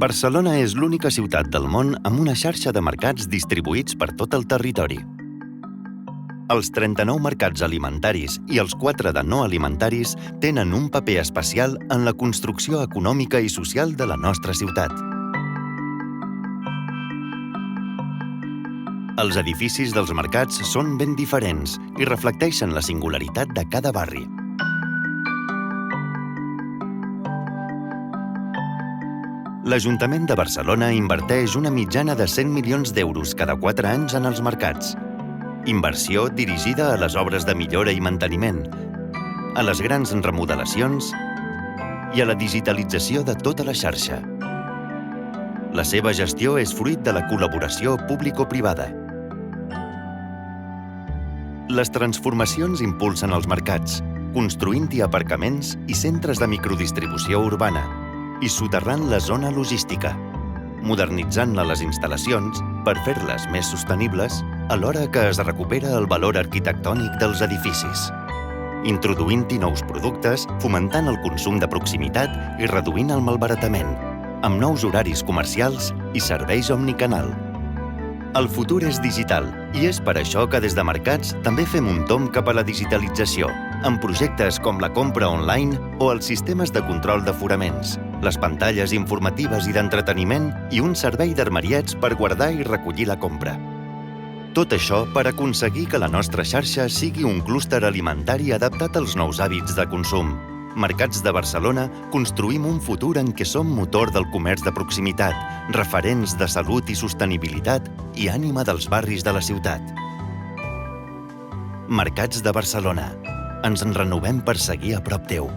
Barcelona és l'única ciutat del món amb una xarxa de mercats distribuïts per tot el territori. Els 39 mercats alimentaris i els 4 de no alimentaris tenen un paper especial en la construcció econòmica i social de la nostra ciutat. Els edificis dels mercats són ben diferents i reflecteixen la singularitat de cada barri. L'Ajuntament de Barcelona inverteix una mitjana de 100 milions d'euros cada 4 anys en els mercats. Inversió dirigida a les obres de millora i manteniment, a les grans remodelacions i a la digitalització de tota la xarxa. La seva gestió és fruit de la col·laboració público-privada. Les transformacions impulsen els mercats, construint-hi aparcaments i centres de microdistribució urbana, i soterrant la zona logística, modernitzant-ne les instal·lacions per fer-les més sostenibles alhora que es recupera el valor arquitectònic dels edificis, introduint-hi nous productes, fomentant el consum de proximitat i reduint el malbaratament, amb nous horaris comercials i serveis omnicanal. El futur és digital i és per això que des de Mercats també fem un tomb cap a la digitalització, amb projectes com la compra online o els sistemes de control d'aforaments, les pantalles informatives i d'entreteniment i un servei d'armariets per guardar i recollir la compra. Tot això per aconseguir que la nostra xarxa sigui un clúster alimentari adaptat als nous hàbits de consum. Mercats de Barcelona construïm un futur en què som motor del comerç de proximitat, referents de salut i sostenibilitat i ànima dels barris de la ciutat. Mercats de Barcelona. Ens en renovem per seguir a prop teu.